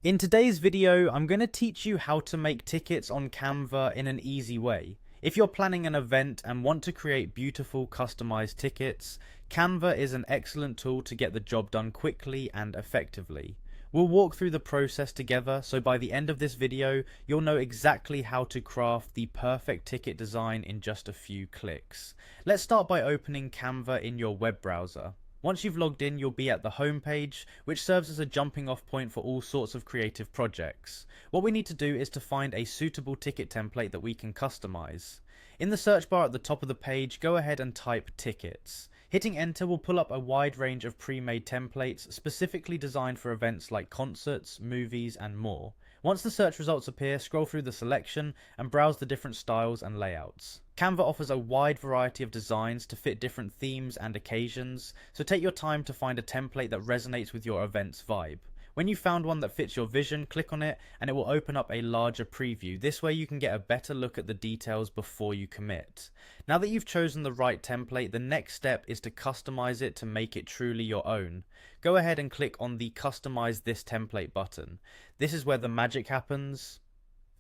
In today's video, I'm going to teach you how to make tickets on Canva in an easy way. If you're planning an event and want to create beautiful customized tickets, Canva is an excellent tool to get the job done quickly and effectively. We'll walk through the process together, so by the end of this video, you'll know exactly how to craft the perfect ticket design in just a few clicks. Let's start by opening Canva in your web browser. Once you've logged in, you'll be at the home page, which serves as a jumping off point for all sorts of creative projects. What we need to do is to find a suitable ticket template that we can customize. In the search bar at the top of the page, go ahead and type tickets. Hitting enter will pull up a wide range of pre-made templates specifically designed for events like concerts, movies, and more. Once the search results appear, scroll through the selection and browse the different styles and layouts. Canva offers a wide variety of designs to fit different themes and occasions, so take your time to find a template that resonates with your event's vibe. When you've found one that fits your vision, click on it and it will open up a larger preview. This way you can get a better look at the details before you commit. Now that you've chosen the right template, the next step is to customize it to make it truly your own. Go ahead and click on the Customize This Template button. This is where the magic happens,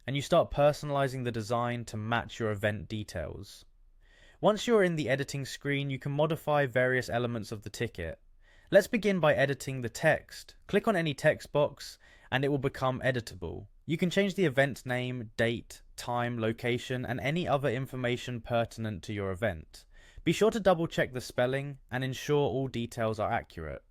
and you start personalizing the design to match your event details. Once you're in the editing screen, you can modify various elements of the ticket. Let's begin by editing the text. Click on any text box and it will become editable. You can change the event name, date, time, location, and any other information pertinent to your event. Be sure to double check the spelling and ensure all details are accurate.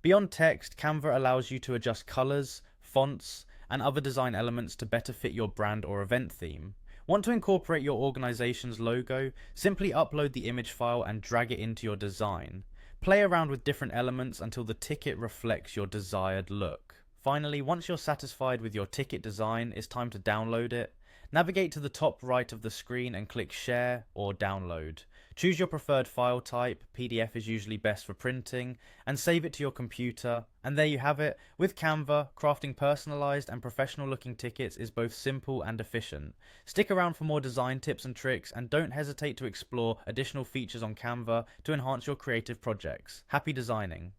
Beyond text, Canva allows you to adjust colors, fonts, and other design elements to better fit your brand or event theme. Want to incorporate your organization's logo? Simply upload the image file and drag it into your design. Play around with different elements until the ticket reflects your desired look. Finally, once you're satisfied with your ticket design, it's time to download it. Navigate to the top right of the screen and click Share or Download. Choose your preferred file type, PDF is usually best for printing, and save it to your computer. And there you have it. With Canva, crafting personalized and professional looking tickets is both simple and efficient. Stick around for more design tips and tricks, and don't hesitate to explore additional features on Canva to enhance your creative projects. Happy designing!